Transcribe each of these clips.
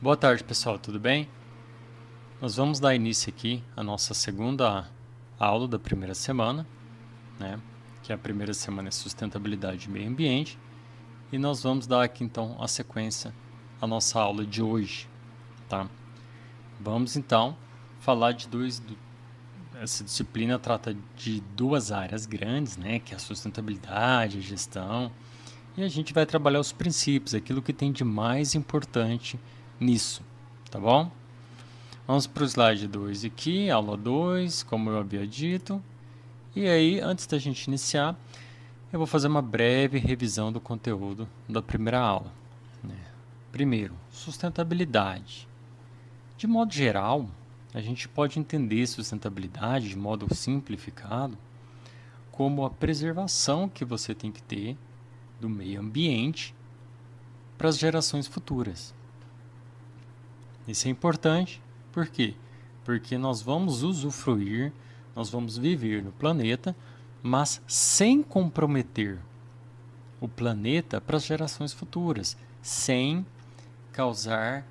Boa tarde, pessoal, tudo bem? Nós vamos dar início aqui à nossa segunda aula da primeira semana, né? Que a primeira semana é sustentabilidade e meio ambiente. E nós vamos dar aqui então a sequência à nossa aula de hoje, tá? Vamos então falar de essa disciplina trata de duas áreas grandes, né? Que é a sustentabilidade, a gestão. E a gente vai trabalhar os princípios, aquilo que tem de mais importante nisso, tá bom? Vamos para o slide 2 aqui, aula 2, como eu havia dito. E aí, antes da gente iniciar, eu vou fazer uma breve revisão do conteúdo da primeira aula. Primeiro, sustentabilidade. De modo geral, a gente pode entender sustentabilidade de modo simplificado como a preservação que você tem que ter do meio ambiente para as gerações futuras. Isso é importante, por quê? Porque nós vamos usufruir, nós vamos viver no planeta, mas sem comprometer o planeta para as gerações futuras, sem causar,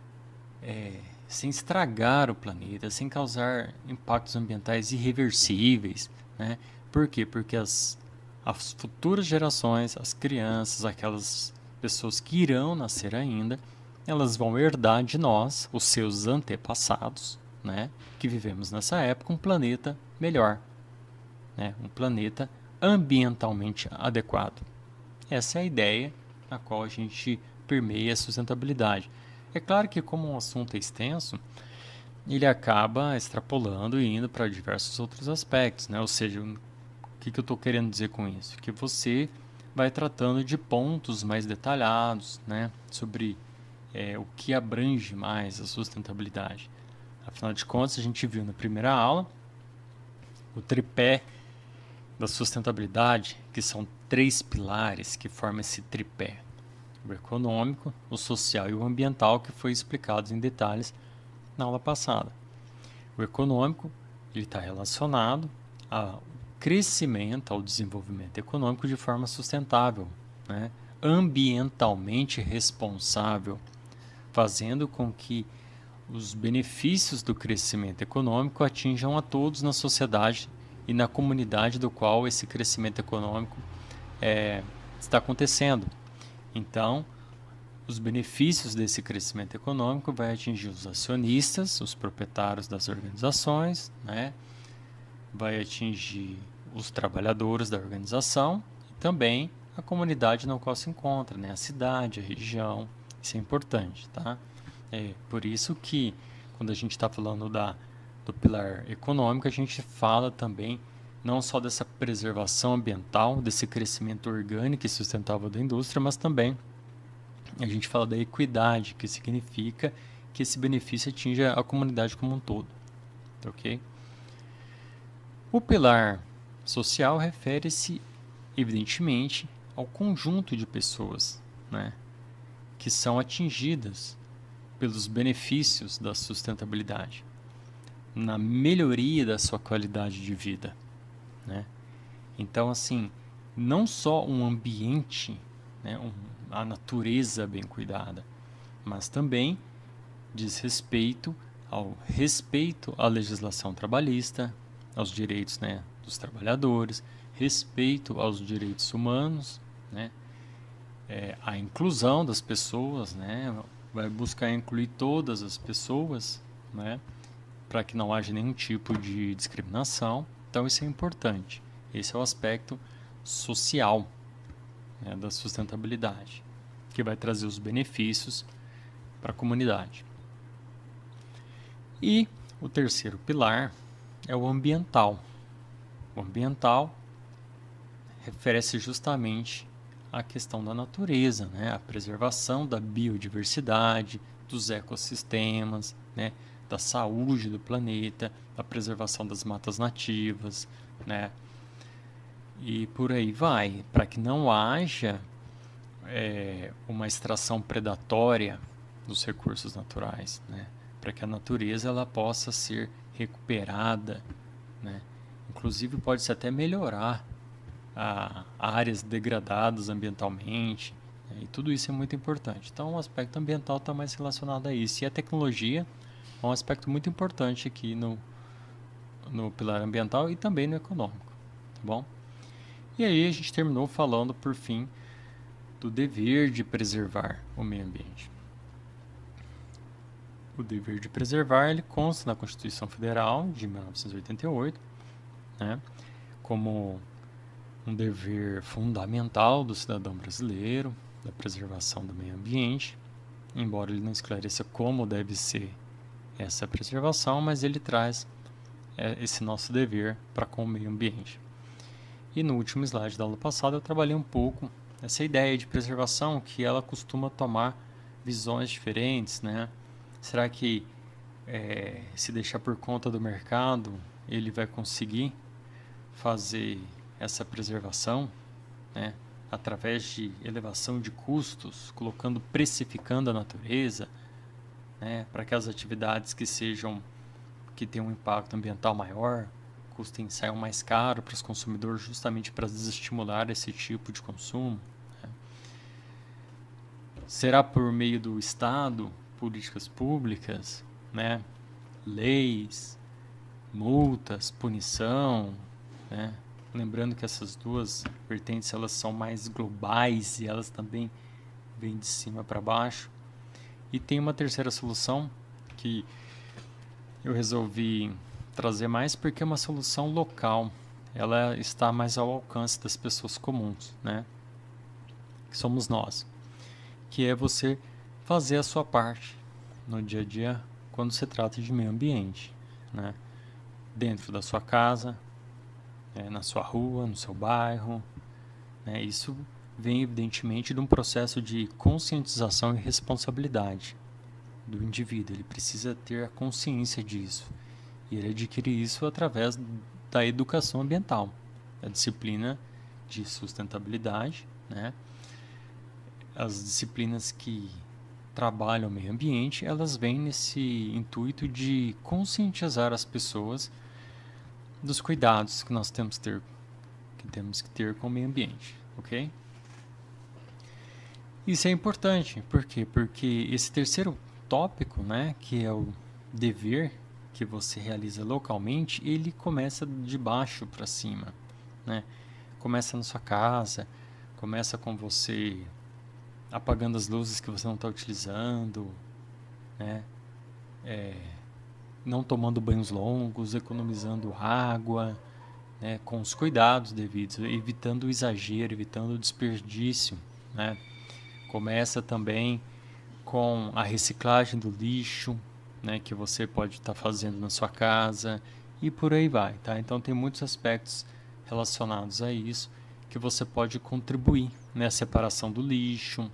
sem estragar o planeta, sem causar impactos ambientais irreversíveis, né? Por quê? Porque as futuras gerações, as crianças, aquelas pessoas que irão nascer ainda, elas vão herdar de nós, os seus antepassados, né, que vivemos nessa época, um planeta melhor, né, um planeta ambientalmente adequado. Essa é a ideia na qual a gente permeia a sustentabilidade. É claro que, como um assunto é extenso, ele acaba extrapolando e indo para diversos outros aspectos, né? Ou seja, o que eu estou querendo dizer com isso? Que você vai tratando de pontos mais detalhados, né, sobre o que abrange mais a sustentabilidade. Afinal de contas, a gente viu na primeira aula o tripé da sustentabilidade, que são 3 pilares que formam esse tripé: o econômico, o social e o ambiental, que foi explicado em detalhes na aula passada. O econômico está relacionado ao crescimento, ao desenvolvimento econômico de forma sustentável, né? Ambientalmente responsável, fazendo com que os benefícios do crescimento econômico atinjam a todos na sociedade e na comunidade do qual esse crescimento econômico está acontecendo. Então, os benefícios desse crescimento econômico vai atingir os acionistas, os proprietários das organizações, né? Vai atingir os trabalhadores da organização e também a comunidade na qual se encontra, né? A cidade, a região. Isso é importante, tá? É por isso que, quando a gente está falando do pilar econômico, a gente fala também não só dessa preservação ambiental, desse crescimento orgânico e sustentável da indústria, mas também a gente fala da equidade, que significa que esse benefício atinja a comunidade como um todo, ok? O pilar social refere-se, evidentemente, ao conjunto de pessoas, né, que são atingidas pelos benefícios da sustentabilidade, na melhoria da sua qualidade de vida, né? Então, assim, não só um ambiente, né, a natureza bem cuidada, mas também diz respeito à legislação trabalhista, aos direitos, né, dos trabalhadores, respeito aos direitos humanos, né, a inclusão das pessoas, né, vai buscar incluir todas as pessoas, né, para que não haja nenhum tipo de discriminação. Então isso é importante. Esse é o aspecto social, né, da sustentabilidade, que vai trazer os benefícios para a comunidade. E o terceiro pilar é o ambiental. O ambiental refere-se justamente à questão da natureza, né? A preservação da biodiversidade, dos ecossistemas, né? Da saúde do planeta, a preservação das matas nativas, né? E por aí vai, para que não haja uma extração predatória dos recursos naturais, né? Para que a natureza ela possa ser recuperada, né? Inclusive pode-se até melhorar áreas degradadas ambientalmente, E tudo isso é muito importante. Então, o aspecto ambiental está mais relacionado a isso. E a tecnologia é um aspecto muito importante aqui no pilar ambiental e também no econômico, tá bom? E aí a gente terminou falando, por fim, do dever de preservar o meio ambiente. O dever de preservar, ele consta na Constituição Federal de 1988, né, como um dever fundamental do cidadão brasileiro, da preservação do meio ambiente, embora ele não esclareça como deve ser essa preservação, mas ele traz esse nosso dever para com o meio ambiente. E no último slide da aula passada eu trabalhei um pouco essa ideia de preservação, que ela costuma tomar visões diferentes, né? Será que se deixar por conta do mercado, ele vai conseguir fazer essa preservação, né, através de elevação de custos, precificando a natureza, né, para que as atividades que tenham um impacto ambiental maior, saiam mais caro para os consumidores, justamente para desestimular esse tipo de consumo, né? Será por meio do Estado, políticas públicas, né, leis, multas, punição, né? Lembrando que essas duas vertentes elas são mais globais e elas também vêm de cima para baixo. E tem uma terceira solução que eu resolvi trazer mais porque é uma solução local. Ela está mais ao alcance das pessoas comuns, né? Que somos nós. Que é você fazer a sua parte no dia a dia quando se trata de meio ambiente, né? Dentro da sua casa, na sua rua, no seu bairro, né? Isso vem evidentemente de um processo de conscientização e responsabilidade do indivíduo. Ele precisa ter a consciência disso e ele adquire isso através da educação ambiental, a disciplina de sustentabilidade, né? As disciplinas que trabalham o meio ambiente, elas vêm nesse intuito de conscientizar as pessoas dos cuidados que nós temos que ter com o meio ambiente, ok? Isso é importante, por quê? Porque esse terceiro tópico, né, que é o dever que você realiza localmente, ele começa de baixo para cima, né? Começa na sua casa, começa com você apagando as luzes que você não está utilizando, né? Não tomando banhos longos, economizando água, né? Com os cuidados devidos, evitando o exagero, evitando o desperdício, né? Começa também com a reciclagem do lixo, né? Que você pode estar fazendo na sua casa e por aí vai, tá? Então tem muitos aspectos relacionados a isso que você pode contribuir, né? Separação do lixo,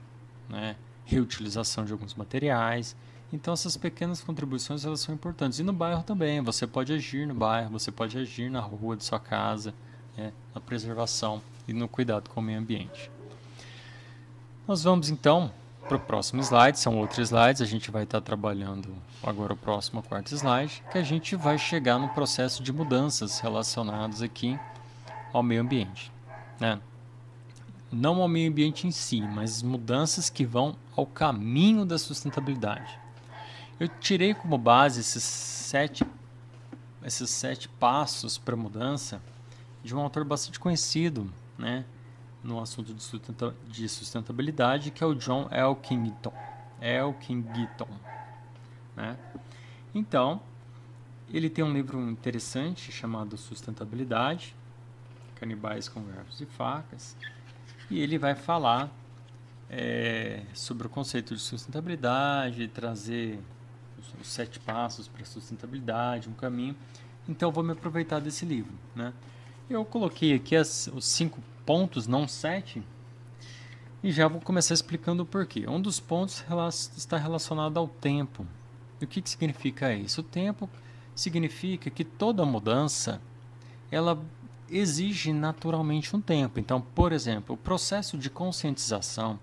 né? Reutilização de alguns materiais. Então essas pequenas contribuições elas são importantes. E no bairro também, você pode agir no bairro, você pode agir na rua de sua casa, né? Na preservação e no cuidado com o meio ambiente. Nós vamos então para o próximo slide, são outros slides, a gente vai estar trabalhando agora o próximo, o quarto slide, que a gente vai chegar no processo de mudanças relacionadas aqui ao meio ambiente, né? Não ao meio ambiente em si, mas mudanças que vão ao caminho da sustentabilidade. Eu tirei como base esses sete passos para mudança de um autor bastante conhecido, né, no assunto de sustentabilidade, que é o John Elkington, né? Então, ele tem um livro interessante chamado Sustentabilidade, Canibais com Garfos e Facas, e ele vai falar sobre o conceito de sustentabilidade, trazer os 7 passos para a sustentabilidade, um caminho. Então, eu vou me aproveitar desse livro, né? Eu coloquei aqui os 5 pontos, não 7, e já vou começar explicando o porquê. Um dos pontos está relacionado ao tempo. E o que significa isso? O tempo significa que toda mudança ela exige naturalmente um tempo. Então, por exemplo, o processo de conscientização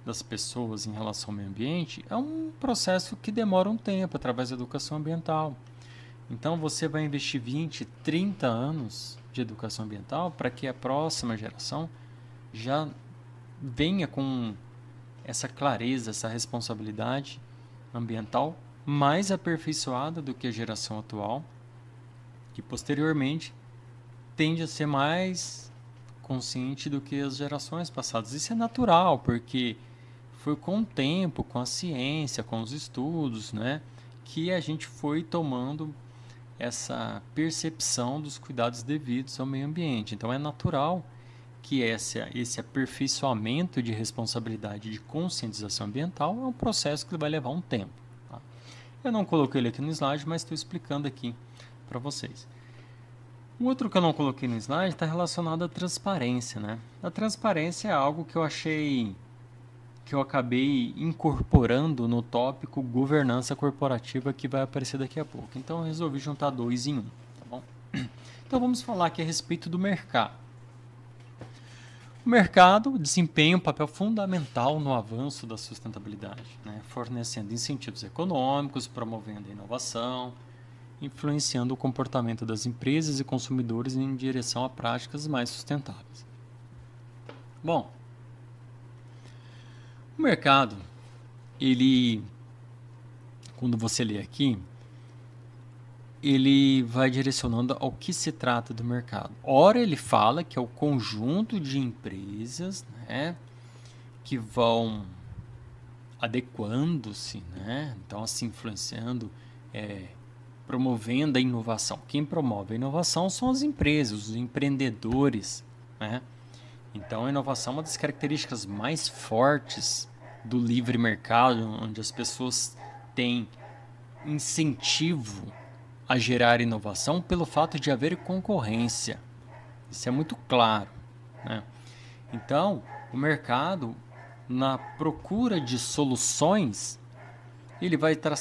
das pessoas em relação ao meio ambiente é um processo que demora um tempo através da educação ambiental. Então, você vai investir 20, 30 anos de educação ambiental para que a próxima geração já venha com essa clareza, essa responsabilidade ambiental mais aperfeiçoada do que a geração atual, que posteriormente tende a ser mais consciente do que as gerações passadas. Isso é natural, porque foi com o tempo, com a ciência, com os estudos, né, que a gente foi tomando percepção dos cuidados devidos ao meio ambiente. Então é natural que esse aperfeiçoamento de responsabilidade de conscientização ambiental é um processo que vai levar um tempo. Tá? Eu não coloquei ele aqui no slide, mas estou explicando aqui para vocês. O outro que eu não coloquei no slide está relacionado à transparência, né? A transparência é algo que eu acabei incorporando no tópico governança corporativa que vai aparecer daqui a pouco. Então eu resolvi juntar 2 em 1, tá bom? Então vamos falar aqui a respeito do mercado. O mercado desempenha um papel fundamental no avanço da sustentabilidade, né? Fornecendo incentivos econômicos, promovendo a inovação, influenciando o comportamento das empresas e consumidores em direção a práticas mais sustentáveis. Bom, o mercado, ele, quando você lê aqui, ele vai direcionando ao que se trata do mercado. Ora, ele fala que é o conjunto de empresas, né, que vão adequando-se, né, então assim influenciando, promovendo a inovação. Quem promove a inovação são as empresas, os empreendedores, né? Então a inovação é uma das características mais fortes do livre mercado, onde as pessoas têm incentivo a gerar inovação pelo fato de haver concorrência. Isso é muito claro, né? Então, o mercado, na procura de soluções, ele vai estar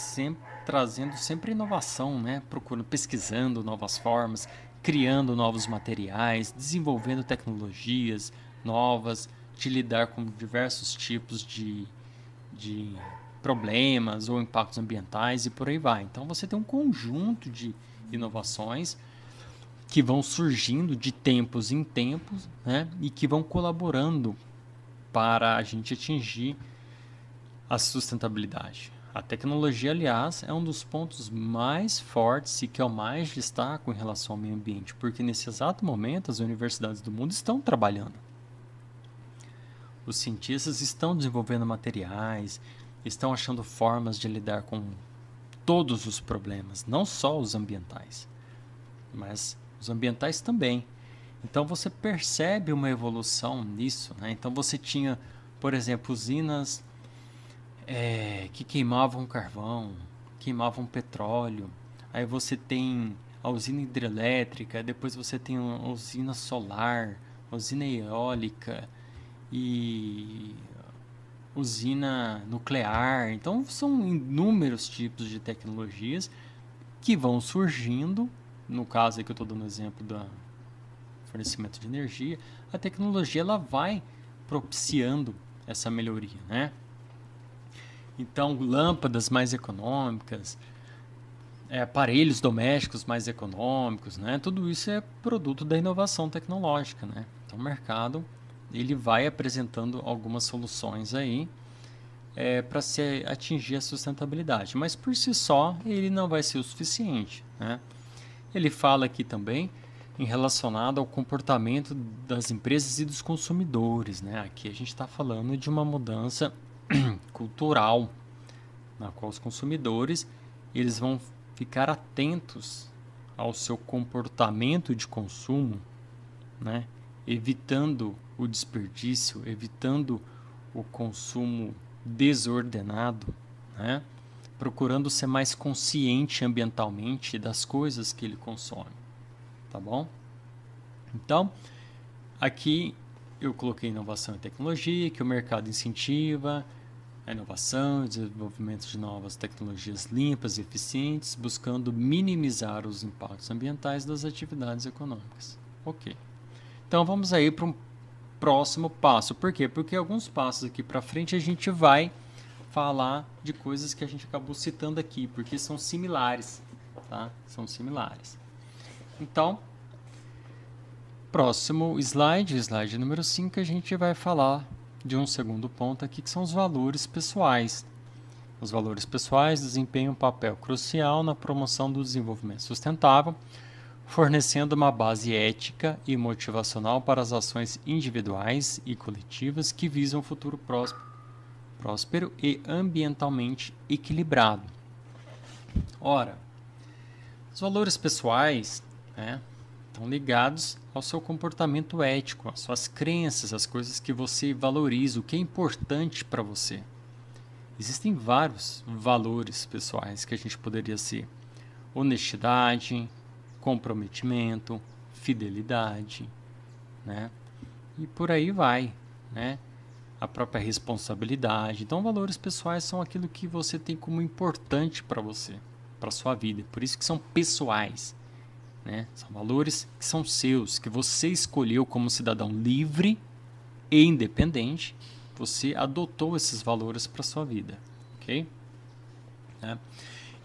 trazendo sempre inovação, né? Procurando, pesquisando novas formas, criando novos materiais, desenvolvendo tecnologias novas, de lidar com diversos tipos de problemas ou impactos ambientais e por aí vai. Então você tem um conjunto de inovações que vão surgindo de tempos em tempos, né? E que vão colaborando para a gente atingir a sustentabilidade. A tecnologia, aliás, é um dos pontos mais fortes e que eu mais destaco em relação ao meio ambiente, porque nesse exato momento as universidades do mundo estão trabalhando. Os cientistas estão desenvolvendo materiais, estão achando formas de lidar com todos os problemas, não só os ambientais, mas os ambientais também. Então você percebe uma evolução nisso, né? Então você tinha, por exemplo, usinas que queimavam carvão, queimavam petróleo. Aí você tem a usina hidrelétrica, depois você tem a usina solar, a usina eólica e usina nuclear. Então são inúmeros tipos de tecnologias que vão surgindo. No caso aqui eu estou dando exemplo do fornecimento de energia. A tecnologia ela vai propiciando essa melhoria, né? Então, lâmpadas mais econômicas, aparelhos domésticos mais econômicos, né? Tudo isso é produto da inovação tecnológica, né? Então, o mercado ele vai apresentando algumas soluções aí para se atingir a sustentabilidade, mas por si só ele não vai ser o suficiente, né? Ele fala aqui também em relacionado ao comportamento das empresas e dos consumidores, né? Aqui a gente está falando de uma mudança cultural, na qual os consumidores eles vão ficar atentos ao seu comportamento de consumo, né? Evitando o desperdício, evitando o consumo desordenado, né? Procurando ser mais consciente ambientalmente das coisas que ele consome, tá bom? Então, aqui eu coloquei inovação e tecnologia, que o mercado incentiva a inovação e desenvolvimento de novas tecnologias limpas e eficientes, buscando minimizar os impactos ambientais das atividades econômicas. Ok. Então vamos aí para um próximo passo. Por quê? Porque alguns passos aqui para frente a gente vai falar de coisas que a gente acabou citando aqui, porque são similares, tá? São similares. Então, próximo slide, slide número 5, a gente vai falar de um segundo ponto aqui, que são os valores pessoais. Os valores pessoais desempenham um papel crucial na promoção do desenvolvimento sustentável, fornecendo uma base ética e motivacional para as ações individuais e coletivas que visam um futuro próspero e ambientalmente equilibrado. Ora, os valores pessoais, né, estão ligados ao seu comportamento ético, às suas crenças, às coisas que você valoriza, o que é importante para você. Existem vários valores pessoais que a gente poderia ser: honestidade, comprometimento, fidelidade, né? E por aí vai, né? A própria responsabilidade. Então, valores pessoais são aquilo que você tem como importante para você, para sua vida. Por isso que são pessoais, né? São valores que são seus, que você escolheu como cidadão livre e independente. Você adotou esses valores para sua vida, ok? Né?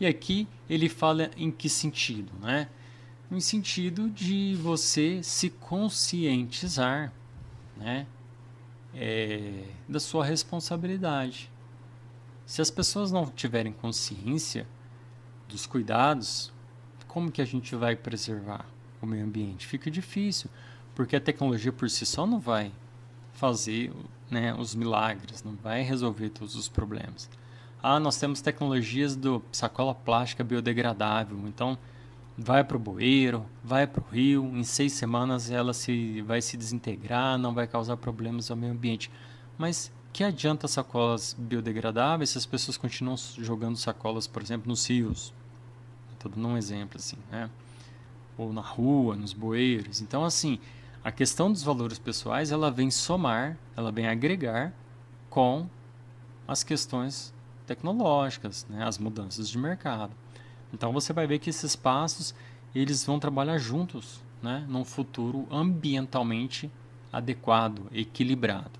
E aqui ele fala em que sentido, né? No sentido de você se conscientizar, né? Da sua responsabilidade. Se as pessoas não tiverem consciência dos cuidados, como que a gente vai preservar o meio ambiente? Fica difícil, porque a tecnologia por si só não vai fazer, né, os milagres, não vai resolver todos os problemas. Nós temos tecnologias do sacola plástica biodegradável, então vai para o bueiro, vai para o rio, em 6 semanas ela vai se desintegrar, não vai causar problemas ao meio ambiente. Mas que adianta sacolas biodegradáveis se as pessoas continuam jogando sacolas, por exemplo, nos rios? Estou dando um exemplo assim, né? Ou na rua, nos bueiros. Então, assim, a questão dos valores pessoais, ela vem somar, ela vem agregar com as questões tecnológicas, né? As mudanças de mercado. Então, você vai ver que esses passos, eles vão trabalhar juntos, né? Num futuro ambientalmente adequado, equilibrado.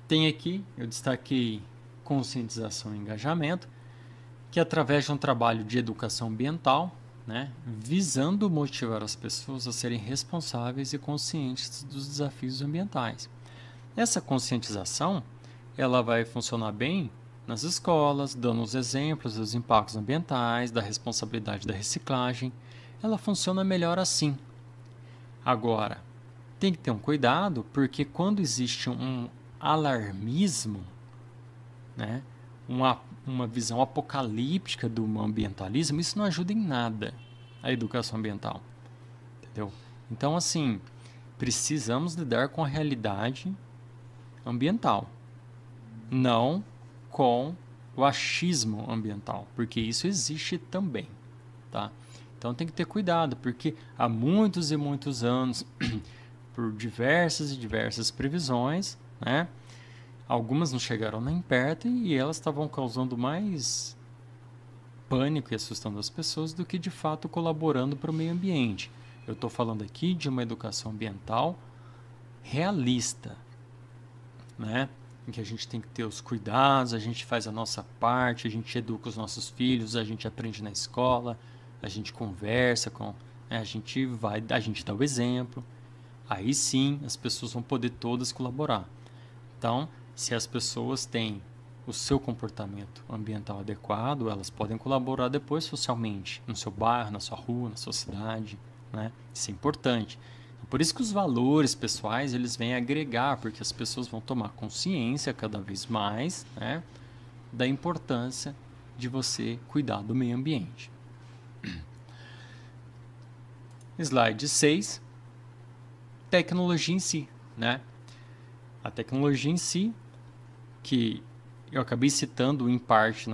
Tem aqui, eu destaquei conscientização e engajamento, que através de um trabalho de educação ambiental, né, visando motivar as pessoas a serem responsáveis e conscientes dos desafios ambientais. Essa conscientização, ela vai funcionar bem nas escolas, dando os exemplos dos impactos ambientais, da responsabilidade da reciclagem. Ela funciona melhor assim. Agora, tem que ter um cuidado, porque quando existe um alarmismo, né, uma visão apocalíptica do ambientalismo, isso não ajuda em nada a educação ambiental, entendeu? Então, assim, precisamos lidar com a realidade ambiental, não com o achismo ambiental, porque isso existe também, tá? Então tem que ter cuidado, porque há muitos e muitos anos, por diversas e diversas previsões, né? Algumas não chegaram nem perto e elas estavam causando mais pânico e assustando as pessoas do que de fato colaborando para o meio ambiente. Eu estou falando aqui de uma educação ambiental realista, né? Em que a gente tem que ter os cuidados, a gente faz a nossa parte, a gente educa os nossos filhos, a gente aprende na escola, a gente conversa com, né? A gente dá o exemplo. Aí sim as pessoas vão poder todas colaborar. Então, se as pessoas têm o seu comportamento ambiental adequado, elas podem colaborar depois socialmente, no seu bairro, na sua rua, na sua cidade, né? Isso é importante. Por isso que os valores pessoais, eles vêm agregar, porque as pessoas vão tomar consciência cada vez mais, né, da importância de você cuidar do meio ambiente. Slide 6. Tecnologia em si, né? A tecnologia em si, que eu acabei citando em parte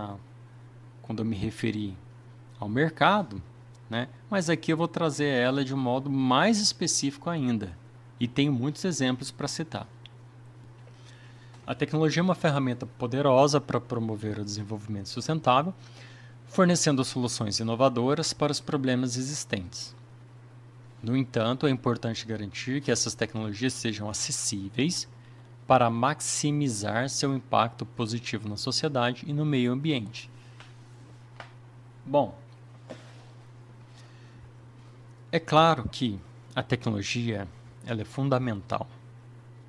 quando eu me referi ao mercado, né? Mas aqui eu vou trazer ela de um modo mais específico ainda, e tenho muitos exemplos para citar. A tecnologia é uma ferramenta poderosa para promover o desenvolvimento sustentável, fornecendo soluções inovadoras para os problemas existentes. No entanto, é importante garantir que essas tecnologias sejam acessíveis para maximizar seu impacto positivo na sociedade e no meio ambiente. Bom, é claro que a tecnologia ela é fundamental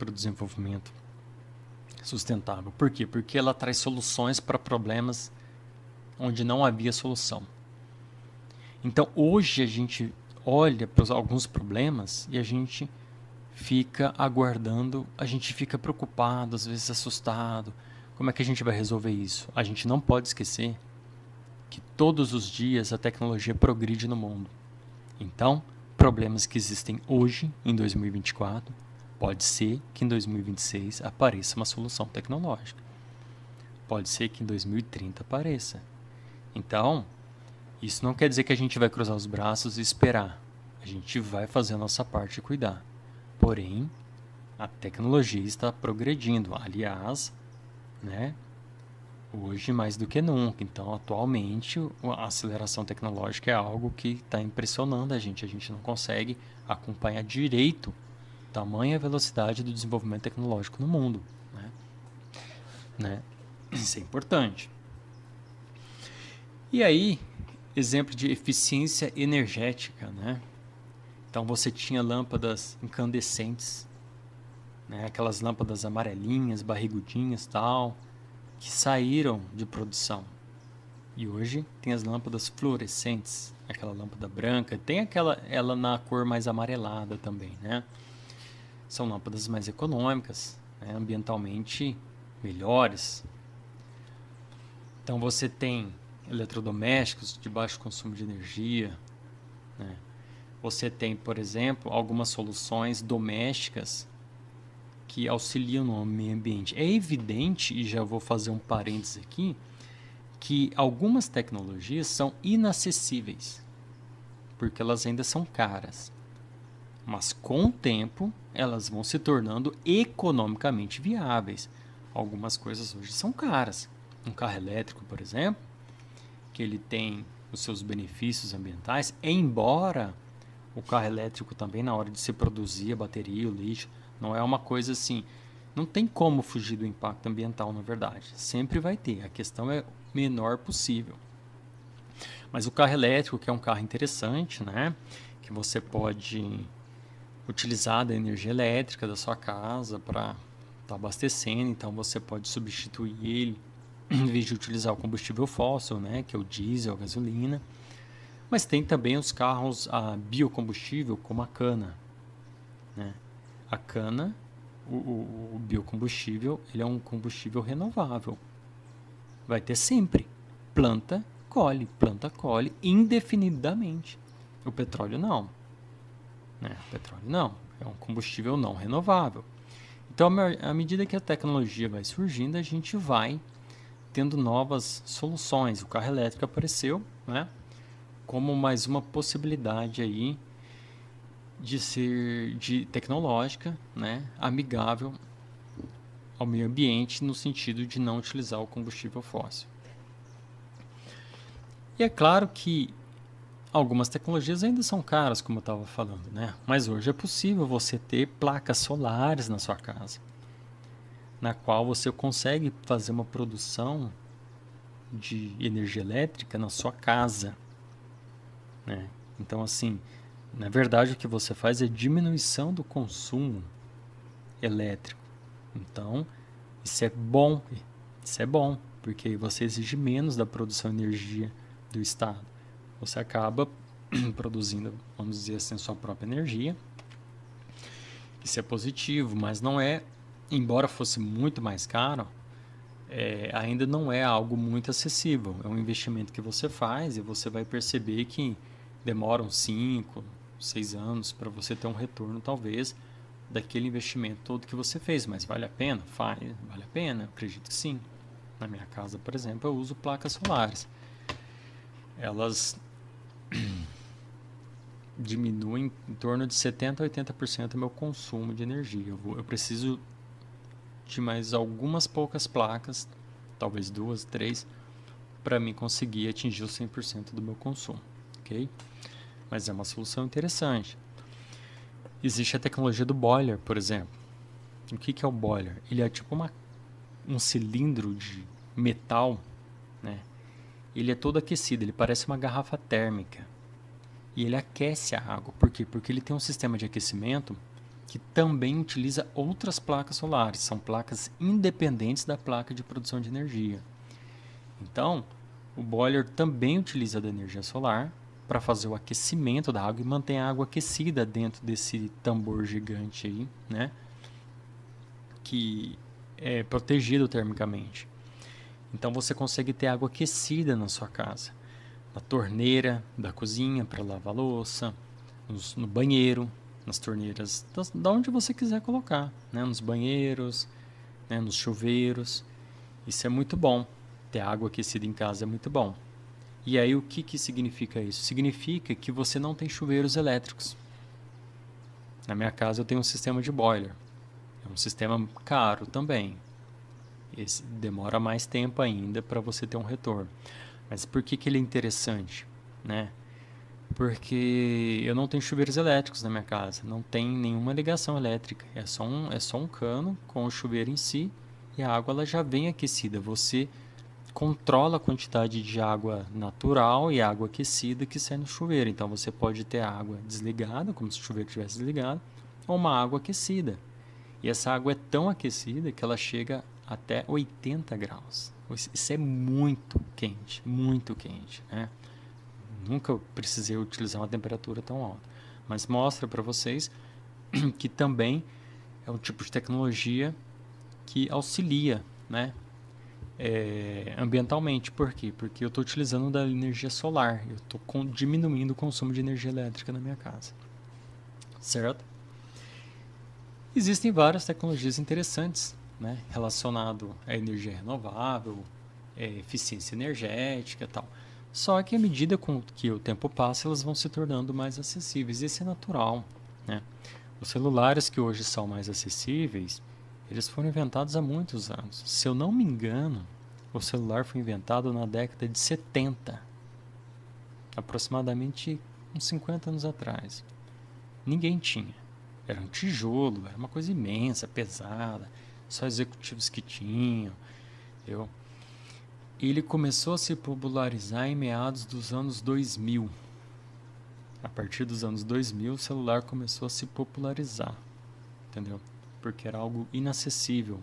para o desenvolvimento sustentável. Por quê? Porque ela traz soluções para problemas onde não havia solução. Então, hoje a gente olha para alguns problemas e a gente fica aguardando, a gente fica preocupado, às vezes assustado. Como é que a gente vai resolver isso? A gente não pode esquecer que todos os dias a tecnologia progride no mundo. Então, problemas que existem hoje, em 2024, pode ser que em 2026 apareça uma solução tecnológica. Pode ser que em 2030 apareça. Então, isso não quer dizer que a gente vai cruzar os braços e esperar. A gente vai fazer a nossa parte e cuidar. Porém, a tecnologia está progredindo. Aliás, né, hoje mais do que nunca. Então, atualmente, a aceleração tecnológica é algo que está impressionando a gente. A gente não consegue acompanhar direito tamanha velocidade do desenvolvimento tecnológico no mundo. Né? Isso é importante. E aí, exemplo de eficiência energética, né? Então você tinha lâmpadas incandescentes, né? Aquelas lâmpadas amarelinhas, barrigudinhas, tal, que saíram de produção. E hoje tem as lâmpadas fluorescentes, aquela lâmpada branca, tem ela na cor mais amarelada também, né? São lâmpadas mais econômicas, né? Ambientalmente melhores. Então você tem eletrodomésticos de baixo consumo de energia, né? Você tem, por exemplo, algumas soluções domésticas que auxiliam no meio ambiente. É evidente, e já vou fazer um parênteses aqui, que algumas tecnologias são inacessíveis, porque elas ainda são caras. Mas com o tempo, elas vão se tornando economicamente viáveis. Algumas coisas hoje são caras. Um carro elétrico, por exemplo, que ele tem os seus benefícios ambientais, embora o carro elétrico também, na hora de se produzir a bateria, o lixo, não é uma coisa assim, não tem como fugir do impacto ambiental, na verdade. Sempre vai ter, a questão é o menor possível. Mas o carro elétrico, que é um carro interessante, né, que você pode utilizar da energia elétrica da sua casa para estar abastecendo, então você pode substituir ele em vez de utilizar o combustível fóssil, né, que é o diesel, a gasolina. Mas tem também os carros a biocombustível, como a cana, né? A cana, o biocombustível, ele é um combustível renovável. Vai ter sempre. Planta, colhe, indefinidamente. O petróleo não. Né? O petróleo não. É um combustível não renovável. Então, à medida que a tecnologia vai surgindo, a gente vai tendo novas soluções. O carro elétrico apareceu, né, como mais uma possibilidade aí de ser tecnológica, né, amigável ao meio ambiente, no sentido de não utilizar o combustível fóssil. E é claro que algumas tecnologias ainda são caras, como eu estava falando, né? Mas hoje é possível você ter placas solares na sua casa, na qual você consegue fazer uma produção de energia elétrica na sua casa, né? Então, assim, na verdade o que você faz é diminuição do consumo elétrico. Então, isso é bom, porque você exige menos da produção de energia do Estado. Você acaba produzindo, vamos dizer assim, a sua própria energia. Isso é positivo, mas não é, embora fosse muito mais caro, ainda não é algo muito acessível. É um investimento que você faz e você vai perceber que demoram 5, 6 anos para você ter um retorno, talvez, daquele investimento todo que você fez. Mas vale a pena? Vale a pena? Eu acredito que sim. Na minha casa, por exemplo, eu uso placas solares. Elas diminuem em torno de 70% a 80% o meu consumo de energia. Eu preciso de mais algumas poucas placas, talvez 2, 3, para mim conseguir atingir os 100% do meu consumo, ok? Mas é uma solução interessante. Existe a tecnologia do boiler, por exemplo. O que é o boiler? Ele é tipo um cilindro de metal, né? Ele é todo aquecido, ele parece uma garrafa térmica. E ele aquece a água. Por quê? Porque ele tem um sistema de aquecimento que também utiliza outras placas solares. São placas independentes da placa de produção de energia. Então, o boiler também utiliza da energia solar para fazer o aquecimento da água e manter a água aquecida dentro desse tambor gigante aí, né? Que é protegido termicamente. Então você consegue ter água aquecida na sua casa, na torneira da cozinha para lavar louça, no banheiro, nas torneiras, da onde você quiser colocar, né? Nos banheiros, né? Nos chuveiros. Isso é muito bom. Ter água aquecida em casa é muito bom. E aí o que significa isso? Significa que você não tem chuveiros elétricos. Na minha casa eu tenho um sistema de boiler. É um sistema caro também. Esse demora mais tempo ainda para você ter um retorno. Mas por que ele é interessante, né? Porque eu não tenho chuveiros elétricos na minha casa. Não tem nenhuma ligação elétrica. É só um cano com o chuveiro em si e a água ela já vem aquecida. Você controla a quantidade de água natural e água aquecida que sai no chuveiro. Então você pode ter a água desligada, como se o chuveiro estivesse desligado, ou uma água aquecida. E essa água é tão aquecida que ela chega até 80 graus. Isso é muito quente, né? Nunca precisei utilizar uma temperatura tão alta. Mas mostra para vocês que também é um tipo de tecnologia que auxilia, né? Ambientalmente. Por quê? Porque eu estou utilizando da energia solar. Eu estou diminuindo o consumo de energia elétrica na minha casa. Certo? Existem várias tecnologias interessantes, né? Relacionado à energia renovável, eficiência energética e tal. Só que à medida com que o tempo passa, elas vão se tornando mais acessíveis. Isso é natural, né? Os celulares que hoje são mais acessíveis, eles foram inventados há muitos anos. Se eu não me engano, o celular foi inventado na década de 70, aproximadamente uns 50 anos atrás. Ninguém tinha. Era um tijolo, era uma coisa imensa, pesada, só executivos que tinham. Ele começou a se popularizar em meados dos anos 2000. A partir dos anos 2000, o celular começou a se popularizar, entendeu? Porque era algo inacessível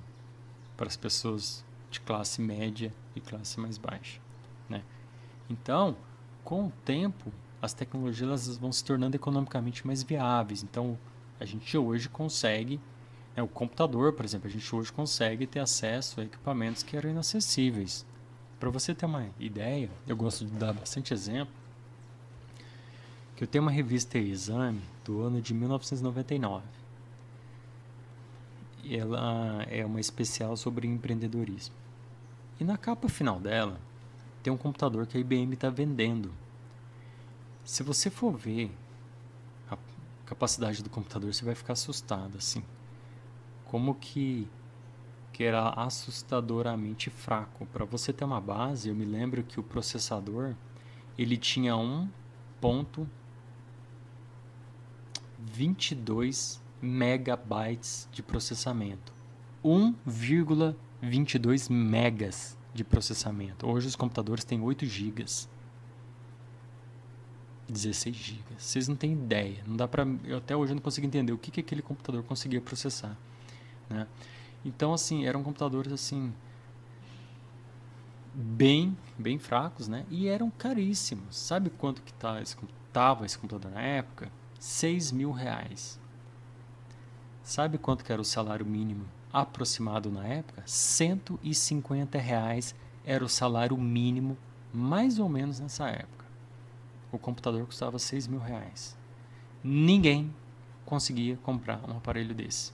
para as pessoas de classe média e classe mais baixa, né? Então, com o tempo, as tecnologias vão se tornando economicamente mais viáveis. Então, a gente hoje consegue, o computador, por exemplo, a gente hoje consegue ter acesso a equipamentos que eram inacessíveis. Para você ter uma ideia, eu gosto de dar bastante exemplo, que eu tenho uma revista Exame do ano de 1999. E ela é uma especial sobre empreendedorismo. E na capa final dela, tem um computador que a IBM está vendendo. Se você for ver a capacidade do computador, você vai ficar assustado, assim. Como que era assustadoramente fraco. Para você ter uma base, eu me lembro que o processador, ele tinha 1.22 megabytes de processamento. 1,22 megas de processamento. Hoje os computadores têm 8 gigas. 16 gigas. Vocês não têm ideia. Não dá pra, eu até hoje não consigo entender o que aquele computador conseguia processar, né? Então, assim, eram computadores assim bem fracos, né? E eram caríssimos. Sabe quanto que tava esse computador na época? R$6.000. Sabe quanto que era o salário mínimo aproximado na época? R$150 era o salário mínimo, mais ou menos nessa época. O computador custava R$6.000. Ninguém conseguia comprar um aparelho desse.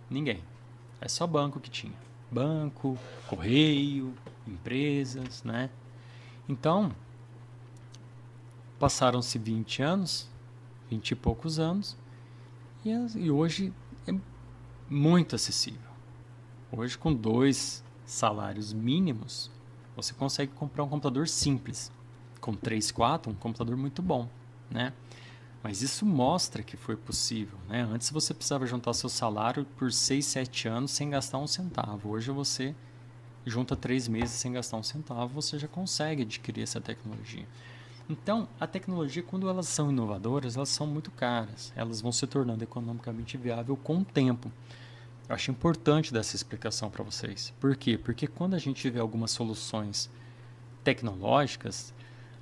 Ninguém. É só banco que tinha. Banco, correio, empresas, né? Então, passaram-se 20 anos, 20 e poucos anos, e hoje é muito acessível. Hoje, com 2 salários mínimos, você consegue comprar um computador simples. Com 3, 4, um computador muito bom, né? Mas isso mostra que foi possível, né? Antes você precisava juntar seu salário por 6, 7 anos sem gastar um centavo. Hoje você junta 3 meses sem gastar um centavo, você já consegue adquirir essa tecnologia. Então, a tecnologia, quando elas são inovadoras, elas são muito caras. Elas vão se tornando economicamente viável com o tempo. Eu acho importante dessa explicação para vocês. Por quê? Porque quando a gente vê algumas soluções tecnológicas,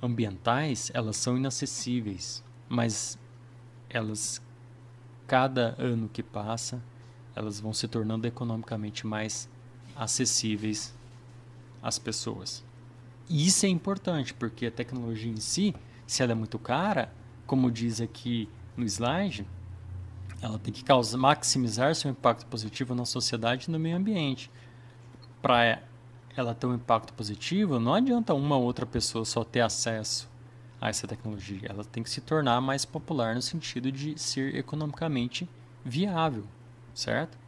ambientais, elas são inacessíveis, mas elas, cada ano que passa, elas vão se tornando economicamente mais acessíveis às pessoas. E isso é importante, porque a tecnologia em si, se ela é muito cara, como diz aqui no slide, ela tem que maximizar seu impacto positivo na sociedade e no meio ambiente. Para ela ter um impacto positivo, não adianta uma ou outra pessoa só ter acesso a essa tecnologia. Ela tem que se tornar mais popular no sentido de ser economicamente viável, certo?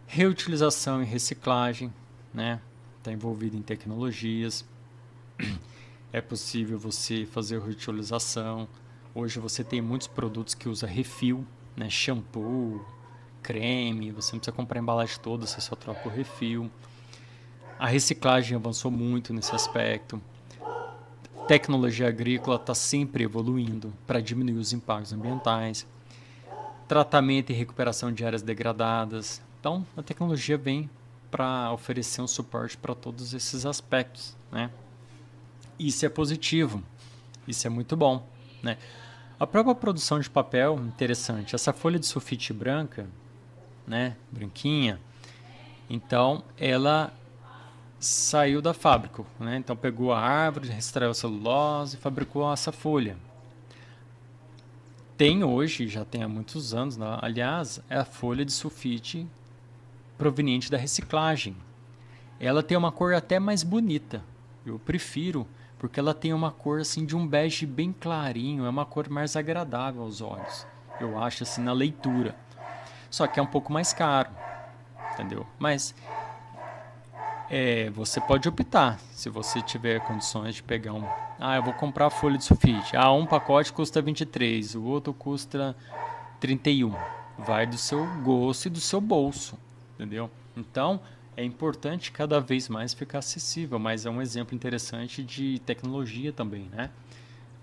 Reutilização e reciclagem, né? Está envolvido em tecnologias. É possível você fazer reutilização. Hoje você tem muitos produtos que usam refil, né? Shampoo, creme, você não precisa comprar a embalagem toda, você só troca o refil. A reciclagem avançou muito nesse aspecto. Tecnologia agrícola está sempre evoluindo para diminuir os impactos ambientais. Tratamento e recuperação de áreas degradadas. Então, a tecnologia vem para oferecer um suporte para todos esses aspectos, né? Isso é positivo, isso é muito bom, né? A própria produção de papel, interessante. Essa folha de sulfite branca, né, branquinha, então ela saiu da fábrica, né? Então pegou a árvore, extraiu a celulose e fabricou essa folha. Tem hoje, já tem há muitos anos, né? Aliás, é a folha de sulfite proveniente da reciclagem. Ela tem uma cor até mais bonita. Eu prefiro, porque ela tem uma cor assim de um bege bem clarinho, é uma cor mais agradável aos olhos. Eu acho assim na leitura. Só que é um pouco mais caro, entendeu? Mas você pode optar, se você tiver condições de pegar um... eu vou comprar a folha de sulfite. Um pacote custa 23, o outro custa 31. Vai do seu gosto e do seu bolso, entendeu? Então, é importante cada vez mais ficar acessível, mas é um exemplo interessante de tecnologia também, né?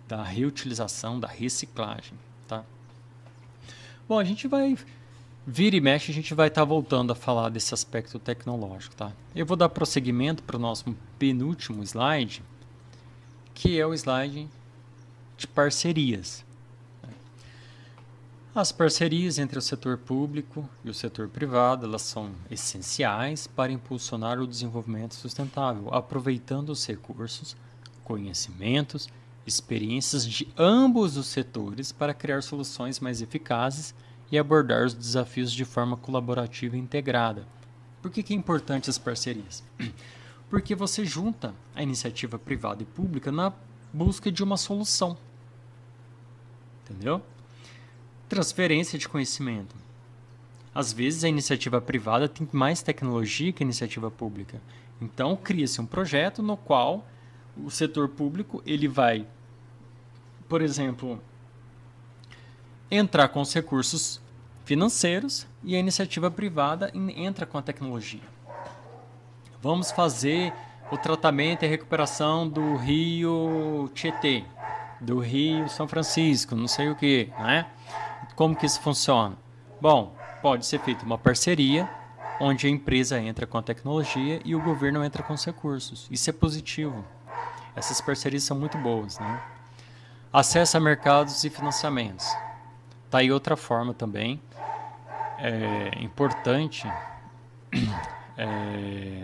Da reutilização, da reciclagem, tá? Bom, a gente vai... Vira e mexe, a gente vai estar voltando a falar desse aspecto tecnológico, tá? Eu vou dar prosseguimento para o nosso penúltimo slide, que é o slide de parcerias. As parcerias entre o setor público e o setor privado, elas são essenciais para impulsionar o desenvolvimento sustentável, aproveitando os recursos, conhecimentos, experiências de ambos os setores para criar soluções mais eficazes e abordar os desafios de forma colaborativa e integrada. Por que é importante as parcerias? Porque você junta a iniciativa privada e pública na busca de uma solução. Entendeu? Transferência de conhecimento. Às vezes a iniciativa privada tem mais tecnologia que a iniciativa pública. Então cria-se um projeto no qual o setor público ele vai, por exemplo, entrar com os recursos financeiros e a iniciativa privada entra com a tecnologia. Vamos fazer o tratamento e a recuperação do Rio Tietê, do Rio São Francisco, não sei o que, né? Como que isso funciona? Bom, pode ser feita uma parceria onde a empresa entra com a tecnologia e o governo entra com os recursos. Isso é positivo. Essas parcerias são muito boas, né? Acesso a mercados e financiamentos. Tá aí outra forma também importante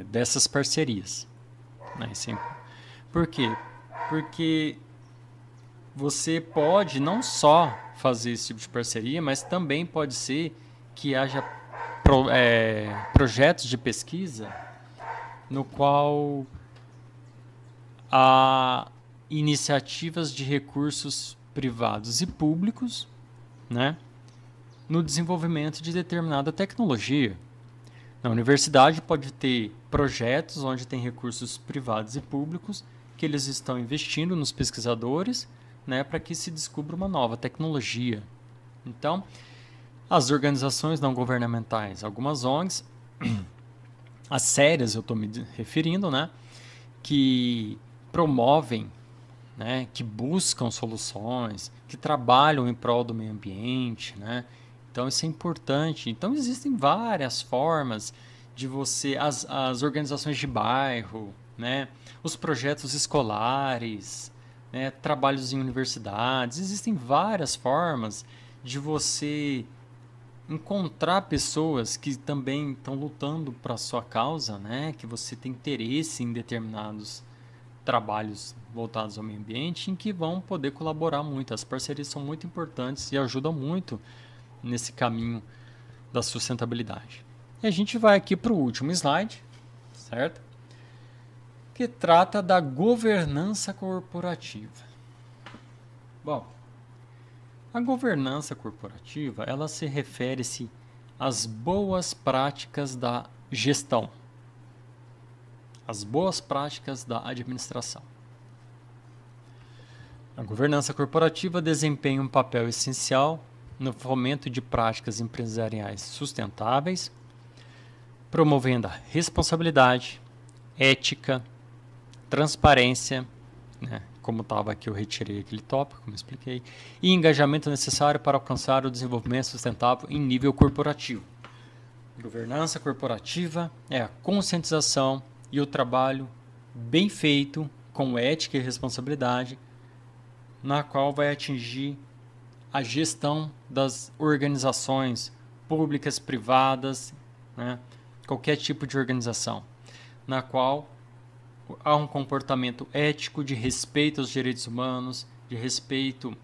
dessas parcerias. Né? Por quê? Porque você pode não só fazer esse tipo de parceria, mas também pode ser que haja projetos de pesquisa no qual há iniciativas de recursos privados e públicos, né, no desenvolvimento de determinada tecnologia. Na universidade pode ter projetos onde tem recursos privados e públicos que eles estão investindo nos pesquisadores, né, para que se descubra uma nova tecnologia. Então, as organizações não governamentais, algumas ONGs, as sérias eu estou me referindo, né, que promovem né, que buscam soluções, que trabalham em prol do meio ambiente, né? Então isso é importante. Então existem várias formas de você, as organizações de bairro, né, os projetos escolares, né, trabalhos em universidades, existem várias formas de você encontrar pessoas que também estão lutando para a sua causa, né, que você tem interesse em determinados trabalhos voltados ao meio ambiente, em que vão poder colaborar muito. As parcerias são muito importantes e ajudam muito nesse caminho da sustentabilidade. E a gente vai aqui para o último slide, certo? Que trata da governança corporativa. Bom, a governança corporativa, ela se refere-se às boas práticas da gestão, as boas práticas da administração. A governança corporativa desempenha um papel essencial no fomento de práticas empresariais sustentáveis, promovendo a responsabilidade, ética, transparência, né, como estava aqui, eu retirei aquele tópico, como expliquei, e engajamento necessário para alcançar o desenvolvimento sustentável em nível corporativo. Governança corporativa é a conscientização e o trabalho bem feito, com ética e responsabilidade, na qual vai atingir a gestão das organizações públicas, privadas, né, qualquer tipo de organização, na qual há um comportamento ético de respeito aos direitos humanos, de respeito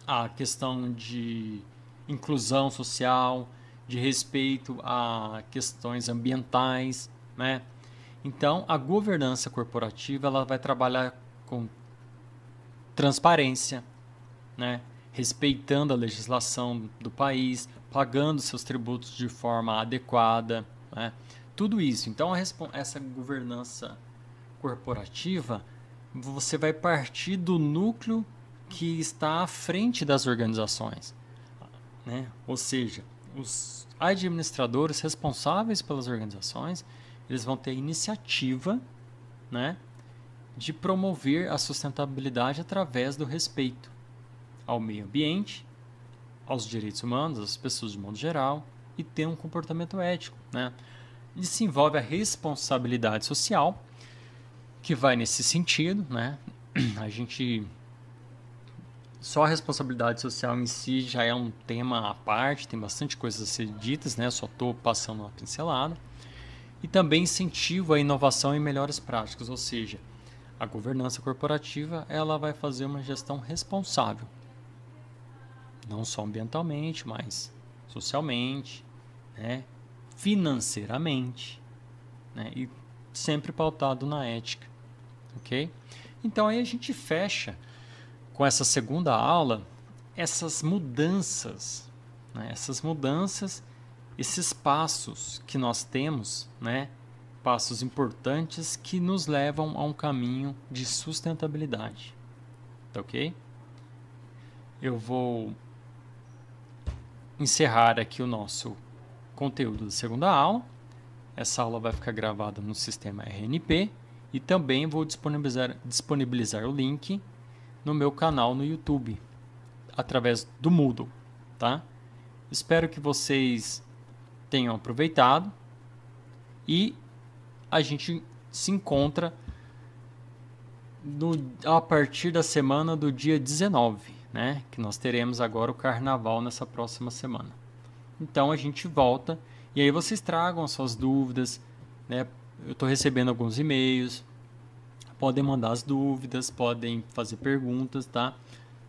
à questão de inclusão social, de respeito a questões ambientais, né? Então, a governança corporativa ela vai trabalhar com transparência, né? Respeitando a legislação do país, pagando seus tributos de forma adequada, né? Tudo isso. Então, essa governança corporativa, você vai partir do núcleo que está à frente das organizações, né? Ou seja, os administradores responsáveis pelas organizações, eles vão ter iniciativa, né, de promover a sustentabilidade através do respeito ao meio ambiente, aos direitos humanos, às pessoas de modo geral, e ter um comportamento ético, né? Isso envolve a responsabilidade social, que vai nesse sentido, né? A gente só a responsabilidade social em si já é um tema à parte, tem bastante coisas a ser ditas, né? Só estou passando uma pincelada. E também incentivo à inovação e melhores práticas, ou seja, a governança corporativa ela vai fazer uma gestão responsável, não só ambientalmente, mas socialmente, né? Financeiramente, né? E sempre pautado na ética, ok? Então aí a gente fecha com essa segunda aula essas mudanças, né? Esses passos que nós temos, né? Passos importantes que nos levam a um caminho de sustentabilidade, tá ok? Eu vou encerrar aqui o nosso conteúdo da segunda aula. Essa aula vai ficar gravada no sistema RNP e também vou disponibilizar o link no meu canal no YouTube, através do Moodle, tá? Espero que vocês tenham aproveitado e a gente se encontra a partir da semana do dia 19, né? Que nós teremos agora o carnaval nessa próxima semana. Então a gente volta e aí vocês tragam as suas dúvidas, né? Eu estou recebendo alguns e-mails, podem mandar as dúvidas, podem fazer perguntas, tá?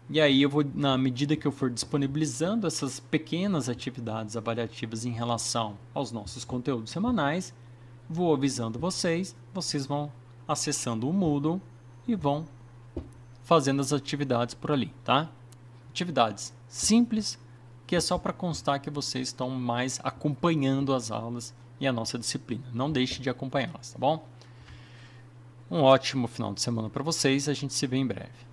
E aí eu vou, na medida que eu for disponibilizando essas pequenas atividades avaliativas em relação aos nossos conteúdos semanais, vou avisando vocês, vocês vão acessando o Moodle e vão fazendo as atividades por ali, tá? Atividades simples, que é só para constar que vocês estão mais acompanhando as aulas e a nossa disciplina. Não deixe de acompanhá-las, tá bom? Um ótimo final de semana para vocês, a gente se vê em breve.